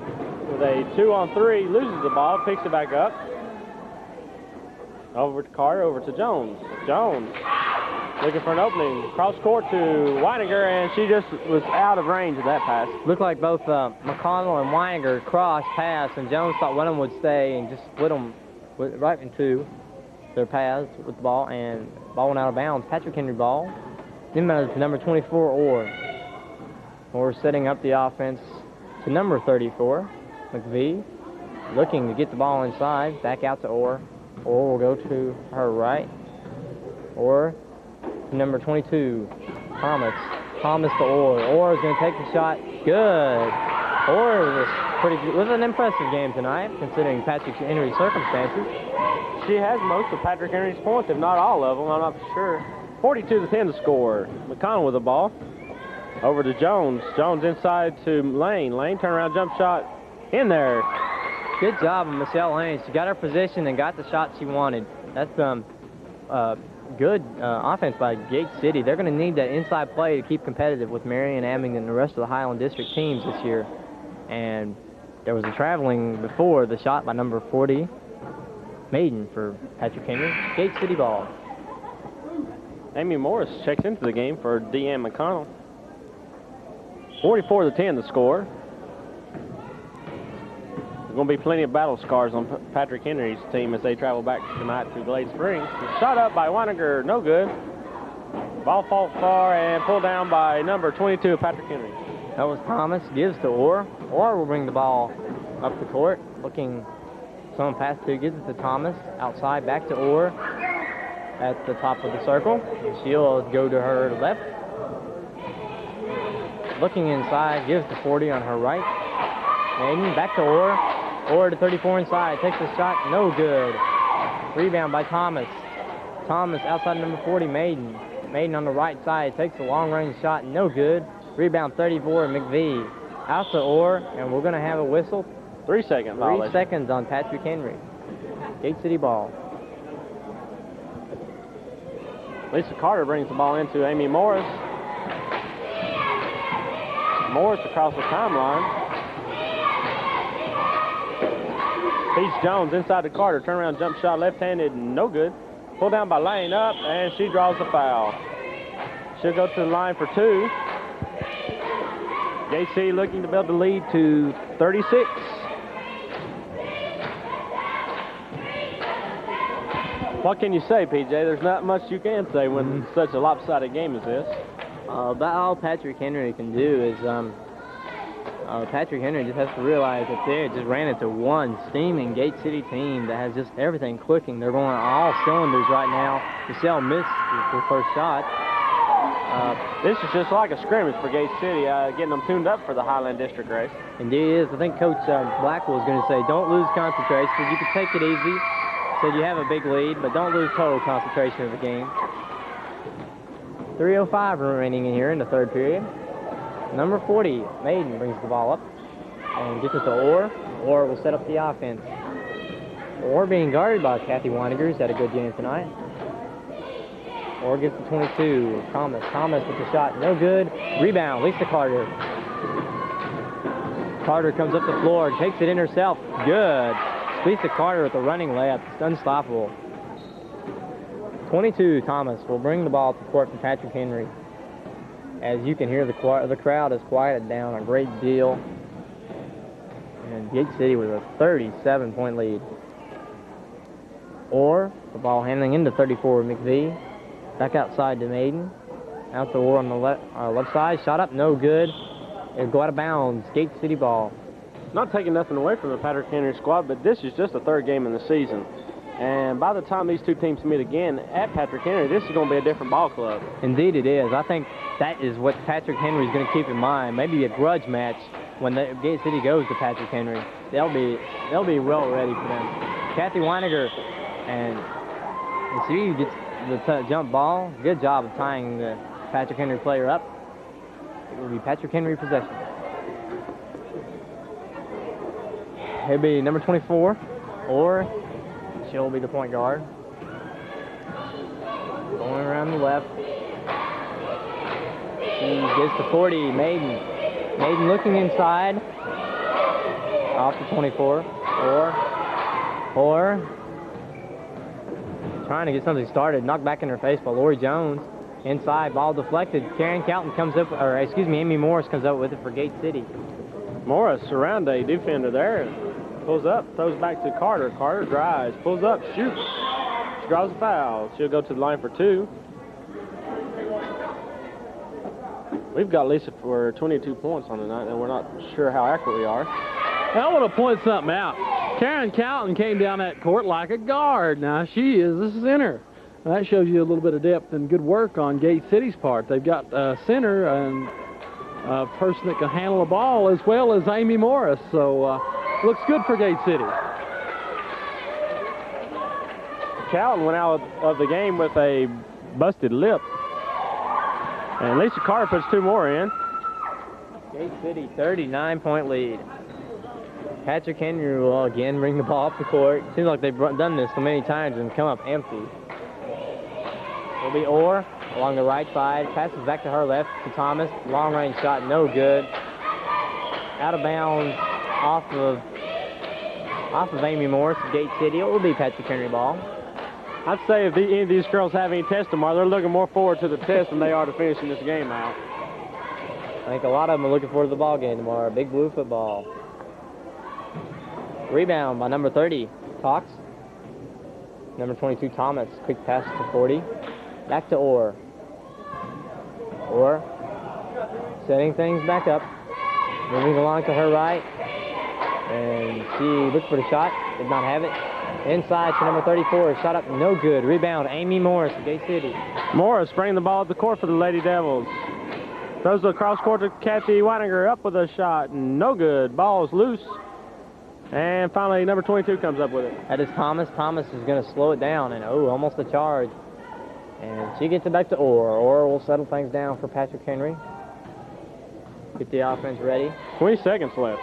with a 2-on-3, loses the ball, picks it back up. Over to Carter, over to Jones. Jones looking for an opening. Cross court to Weininger, and she just was out of range of that pass.
Looked like both McConnell and Weininger crossed pass, and Jones thought one of them would stay and just split them right into their paths with the ball, and ball went out of bounds. Patrick Henry ball. Inbound to number 24, Orr. Orr setting up the offense to number 34, McVie. Looking to get the ball inside. Back out to Orr. Orr will go to her right. Orr to number 22, Thomas. Thomas to Orr. Orr is going to take the shot. Good. Orr was an impressive game tonight, considering Patrick Henry's circumstances.
She has most of Patrick Henry's points, if not all of them. I'm not sure. 42-10 to score. McConnell with the ball. Over to Jones. Jones inside to Lane. Lane turnaround jump shot in there.
Good job of Michelle Lane. She got her position and got the shot she wanted. That's good offense by Gate City. They're going to need that inside play to keep competitive with Marion, Abingdon, and the rest of the Highland District teams this year. And there was a traveling before the shot by number 40, Maiden for Patrick Henry. Gate City ball.
Amy Morris checks into the game for Deanne McConnell. 44-10 the score. There's going to be plenty of battle scars on Patrick Henry's team as they travel back tonight to Glade Springs. Shot up by Weininger, no good. Ball falls far and pulled down by number 22, Patrick Henry.
That was Thomas. Gives to Orr. Orr will bring the ball up the court. Looking, someone passed to, gives it to Thomas. Outside, back to Orr. at the top of the circle. She'll go to her left. Looking inside, gives the 40 on her right. Maiden back to Orr. Orr to 34 inside, takes a shot, no good. Rebound by Thomas. Thomas outside number 40, Maiden. Maiden on the right side, takes a long-range shot, no good. Rebound 34, McVie. Out to Orr, and we're going to have a whistle.
3 second
3
violation.
seconds on Patrick Henry. Gate City ball.
Lisa Carter brings the ball into Amy Morris. Morris across the timeline. Peach Jones inside to Carter. Turnaround jump shot left-handed, no good. Pulled down by Lane up, and she draws the foul. She'll go to the line for 2. Gate City looking to build the lead to 36. What can you say, PJ? There's not much you can say when it's such a lopsided game as this.
About all Patrick Henry can do is, Patrick Henry just has to realize that they just ran into one steaming Gate City team that has just everything clicking. They're going on all cylinders right now. Michelle missed the first shot.
This is just like a scrimmage for Gate City, getting them tuned up for the Highland District race.
Indeed it is. I think Coach Blackwell is going to say, don't lose concentration. You can take it easy. Said you have a big lead, but don't lose total concentration of the game. 3:05 remaining in here in the third period. Number 40, Maiden, brings the ball up and gets it to Orr. Orr will set up the offense. Orr being guarded by Kathy Weiniger, who's had a good game tonight. Orr gets the 22, Thomas. Thomas with the shot, no good. Rebound, Lisa Carter. Carter comes up the floor, takes it in herself, good. Lisa Carter with the running layup, it's unstoppable. 22, Thomas will bring the ball to court for Patrick Henry. As you can hear, the crowd has quieted down a great deal. And Gate City with a 37-point lead. Orr, the ball handling into 34 McVie. Back outside to Maiden. Out to Orr on the left side. Shot up, no good. It'll go out of bounds. Gate City ball.
Not taking nothing away from the Patrick Henry squad, but this is just the third game in the season. And by the time these two teams meet again at Patrick Henry, this is going to be a different ball club.
Indeed it is. I think that is what Patrick Henry is going to keep in mind. Maybe a grudge match when Gate City goes to Patrick Henry. They'll be well ready for them. Kathy Weiniger and she gets the jump ball. Good job of tying the Patrick Henry player up. It will be Patrick Henry possession. He'll be number 24, or she'll be the point guard. Going around the left. She gets to 40, Maiden. Maiden looking inside. Off the 24. Or trying to get something started. Knocked back in her face by Lori Jones. Inside, ball deflected. Karen Calton comes up, or excuse me, Amy Morris comes up with it for Gate City.
Morris around a defender there. Pulls up, throws back to Carter. Carter drives, pulls up, shoots. She draws a foul. She'll go to the line for 2. We've got Lisa for 22 points on the night, and we're not sure how accurate we are.
I want to point something out. Karen Calton came down that court like a guard. Now, she is the center. That shows you a little bit of depth and good work on Gate City's part. They've got a center and a person that can handle the ball as well as Amy Morris. So, looks good for Gate City.
Calton went out of the game with a busted lip. And Lisa Carter puts 2 more in.
Gate City, 39-point lead. Patrick Henry will again bring the ball up the court. Seems like they've done this so many times and come up empty. It'll be Orr along the right side. Passes back to her left to Thomas. Long-range shot, no good. Out of bounds off of Amy Morris of Gate City. It will be Patrick Henry ball.
I'd say if any of these girls have any test tomorrow, they're looking more forward to the test than they are to finishing this game out.
I think a lot of them are looking forward to the ball game tomorrow. Big blue football. Rebound by number 30, Cox. Number 22, Thomas. Quick pass to 40. Back to Orr. Orr setting things back up. Moving along to her right. And she looked for the shot. Did not have it. Inside to number 34. Shot up, no good. Rebound, Amy Morris of Gate City.
Morris bringing the ball up the court for the Lady Devils. Throws the cross court to Kathy Weininger, up with a shot, no good. Ball's loose. And finally, number 22 comes up with it.
That is Thomas. Thomas is going to slow it down, and almost a charge. And she gets it back to Orr. Orr will settle things down for Patrick Henry. Get the offense ready.
20 seconds left.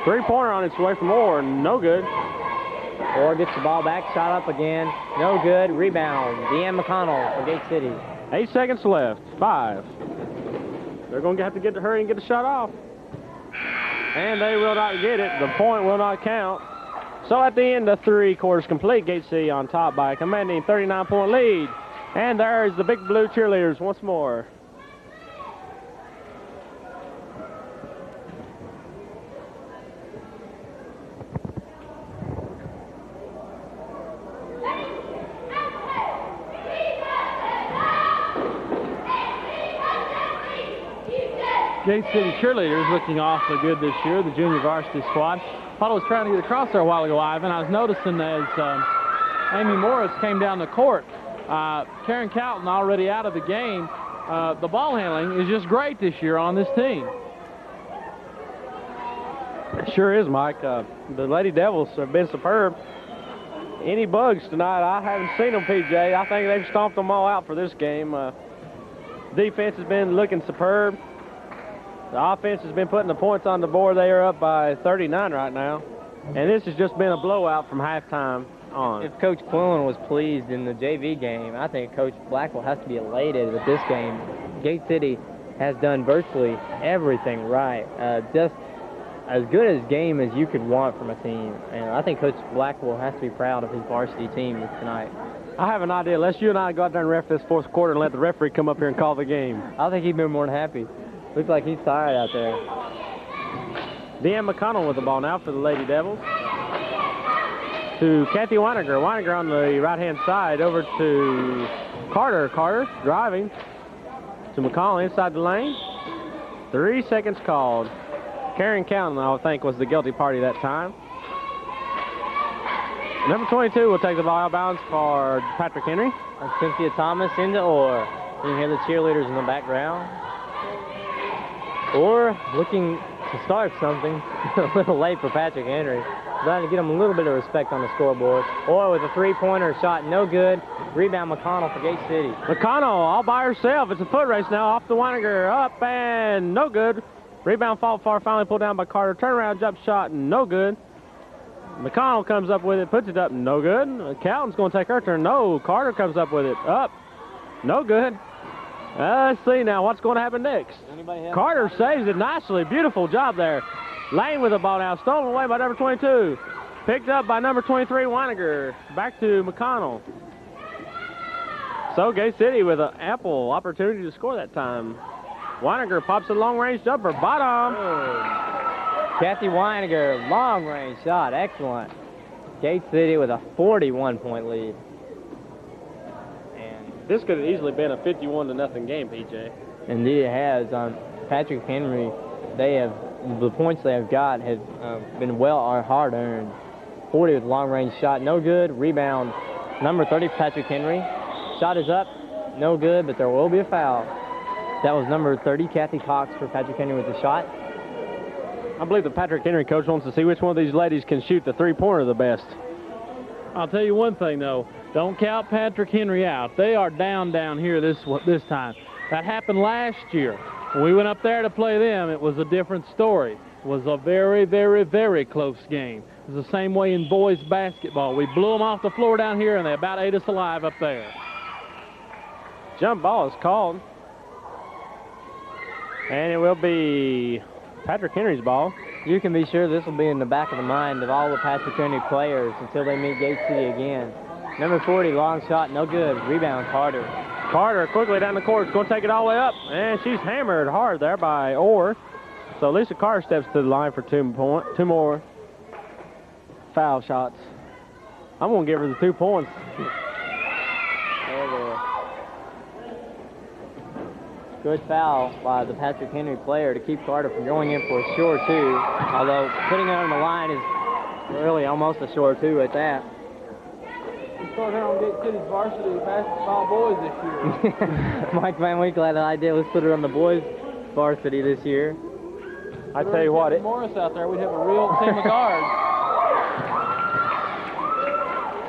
Three-pointer on its way from Orr, no good.
Orr gets the ball back, shot up again, no good. Rebound, Deanne McConnell for Gate City.
8 seconds left. 5. They're going to have to get to hurry and get the shot off. And they will not get it. The point will not count. So at the end of 3 quarters complete, Gate City on top by a commanding 39-point lead. And there's the Big Blue cheerleaders once more.
Gate City cheerleaders looking awfully good this year, the junior varsity squad. Thought I was trying to get across there a while ago, Ivan. I was noticing as Amy Morris came down the court, Karen Calton already out of the game. The ball handling is just great this year on this team.
It sure is, Mike. The Lady Devils have been superb. Any bugs tonight? I haven't seen them, PJ. I think they've stomped them all out for this game. Defense has been looking superb. The offense has been putting the points on the board. They are up by 39 right now. And this has just been a blowout from halftime on.
If Coach Quillen was pleased in the JV game, I think Coach Blackwell has to be elated with this game. Gate City has done virtually everything right. Just as good a game as you could want from a team. And I think Coach Blackwell has to be proud of his varsity team tonight.
I have an idea. Let's you and I go out there and ref this fourth quarter and let the referee come up here and call the game.
I think he'd be more than happy. Looks like he's tired out there.
Deanne McConnell with the ball now for the Lady Devils. To Kathy Weininger. Weininger on the right-hand side over to Carter. Carter driving to McConnell inside the lane. 3 seconds called. Karen Calton, I think, was the guilty party that time. Number 22 will take the ball out of bounds for Patrick Henry.
And Cynthia Thomas into Orr. You can hear the cheerleaders in the background. Orr looking to start something. A little late for Patrick Henry. Trying to get him a little bit of respect on the scoreboard. Orr with a three-pointer shot, no good. Rebound McConnell for Gate City.
McConnell all by herself. It's a foot race now off the Weininger. Up and no good. Rebound fault far, finally pulled down by Carter. Turnaround jump shot, no good. McConnell comes up with it, puts it up, no good. Calton's going to take her turn. No, Carter comes up with it, up, no good. Let's see now what's going to happen next. Carter saves it nicely. Beautiful job there. Lane with the ball now. Stolen away by number 22. Picked up by number 23, Weininger. Back to McConnell. So Gate City with an ample opportunity to score that time. Weininger pops a long-range jumper. Bottom.
Kathy Weininger, long-range shot. Excellent. Gate City with a 41-point lead.
This could have easily been a 51-0 game, PJ.
Indeed it has. Patrick Henry, the points they have got have been hard earned. 40 with long-range shot, no good. Rebound, number 30, Patrick Henry. Shot is up, no good, but there will be a foul. That was number 30, Kathy Cox for Patrick Henry with the shot.
I believe the Patrick Henry coach wants to see which one of these ladies can shoot the three-pointer the best.
I'll tell you one thing, though. Don't count Patrick Henry out. They are down here this time. That happened last year. When we went up there to play them, it was a different story. It was a very, very, very close game. It was the same way in boys basketball. We blew them off the floor down here, and they about ate us alive up there.
Jump ball is called. And it will be Patrick Henry's ball.
You can be sure this will be in the back of the mind of all the Patrick Henry players until they meet Gate City again. Number 40, long shot, no good. Rebound, Carter.
Carter quickly down the court. Is going to take it all the way up. And she's hammered hard there by Orr. So Lisa Carter steps to the line for two more foul shots. I'm going to give her the 2 points.
Good foul by the Patrick Henry player to keep Carter from going in for a sure two. Although putting it on the line is really almost a sure two at that.
We start here on Gate City's varsity basketball boys this year.
Mike Van Winkle had an idea. Let's put it on the boys varsity this year.
I tell you what,
Morris out there, we'd have a real team of guards.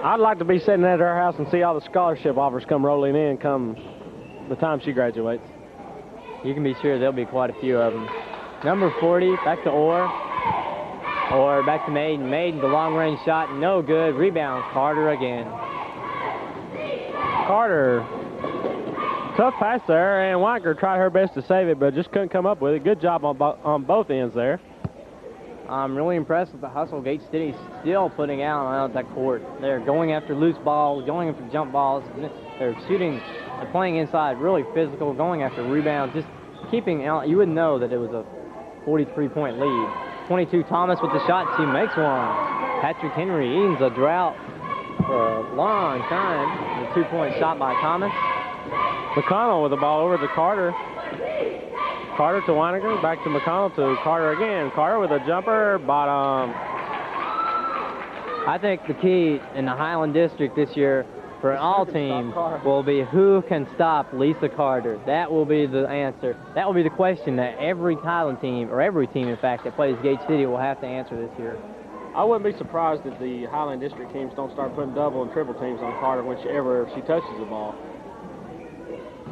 I'd like to be sitting at her house and see all the scholarship offers come rolling in come the time she graduates.
You can be sure there'll be quite a few of them. Number 40, back to Orr. Orr back to Maiden. Maiden, the long-range shot, no good. Rebound, Carter again.
Carter, tough pass there, and Weicker tried her best to save it, but just couldn't come up with it. Good job on both ends there.
I'm really impressed with the hustle Gate City still putting out on that court. They're going after loose balls, going after jump balls. They're shooting, they're playing inside, really physical, going after rebounds, just keeping out. You wouldn't know that it was a 43-point lead. 22 Thomas with the shot. She makes one. Patrick Henry ends a drought for a long time. The 2-point shot by Thomas.
McConnell with the ball over to Carter. Carter to Weininger, back to McConnell to Carter again. Carter with a jumper, bottom.
I think the key in the Highland District this year for all teams will be who can stop Lisa Carter. That will be the answer. That will be the question that every Highland team, or every team in fact, that plays Gate City will have to answer this year.
I wouldn't be surprised if the Highland District teams don't start putting double and triple teams on Carter whenever she touches the ball.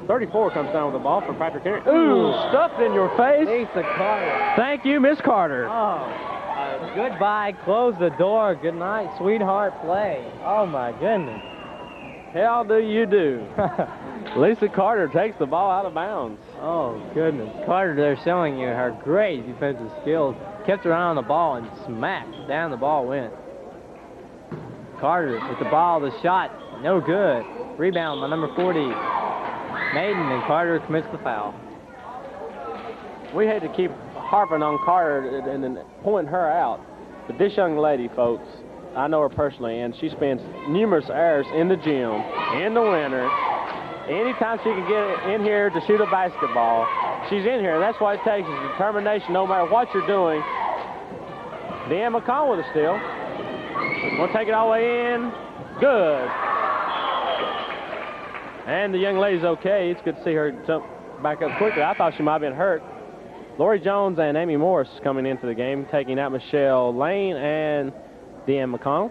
34 comes down with the ball for Patrick Henry. Ooh, stuffed in your face.
Lisa Carter.
Thank you, Miss Carter.
Oh, goodbye, close the door, good night, sweetheart play. Oh my goodness.
Hell do you do. Lisa Carter takes the ball out of bounds.
Oh goodness. Carter there showing you her great defensive skills. Kept her eye on the ball and smacked down the ball went. Carter with the ball, the shot, no good. Rebound by number 40. Maiden, and Carter commits the foul.
We hate to keep harping on Carter and pointing her out, but this young lady, folks, I know her personally, and she spends numerous hours in the gym in the winter. Anytime she can get in here to shoot a basketball, she's in here. That's what it takes is determination no matter what you're doing. Deanne McConnell with a steal. We'll take it all the way in. Good. And the young lady's okay. It's good to see her jump back up quickly. I thought she might have been hurt. Lori Jones and Amy Morris coming into the game, taking out Michelle Lane and Deanne McConnell.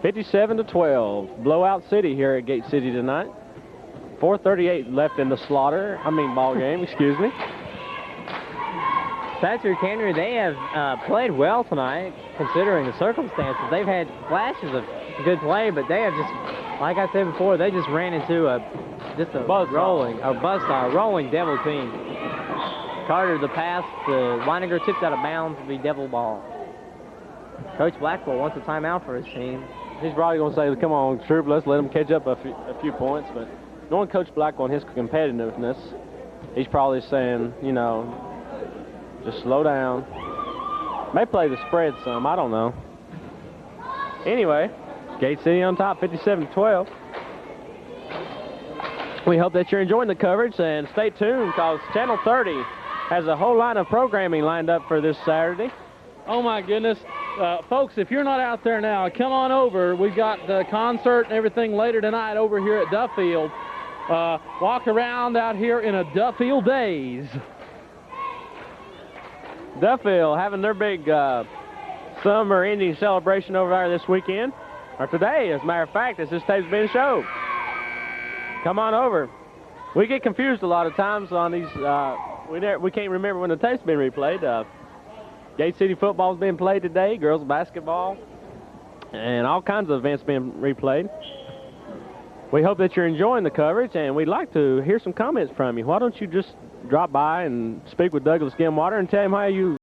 57-12. Blowout City here at Gate City tonight. 4:38 left in the ball game, excuse me.
Patrick Henry, they have played well tonight, considering the circumstances. They've had flashes of good play, but they have just, like I said before, they just ran into a rolling Devil team. Carter, the pass, the Weininger tipped out of bounds, will be Devil ball. Coach Blackwell wants a timeout for his team.
He's probably going to say, come on, Troop, let's let him catch up a few points. But knowing Coach Blackwell and his competitiveness, he's probably saying, you know, just slow down. May play the spread some, I don't know. Anyway, Gate City on top, 57-12. We hope that you're enjoying the coverage, and stay tuned because Channel 30 has a whole line of programming lined up for this Saturday.
Oh my goodness. Folks, if you're not out there now, come on over. We've got the concert and everything later tonight over here at Duffield. Walk around out here in a Duffield daze.
Duffield having their big summer ending celebration over there this weekend, or today, as a matter of fact, as this tape's being showed. Come on over. We get confused a lot of times on these. We can't remember when the tape's been replayed. Gate City football's being played today, girls basketball, and all kinds of events being replayed. We hope that you're enjoying the coverage, and we'd like to hear some comments from you. Why don't you just drop by and speak with Douglas Gimwater and tell him how you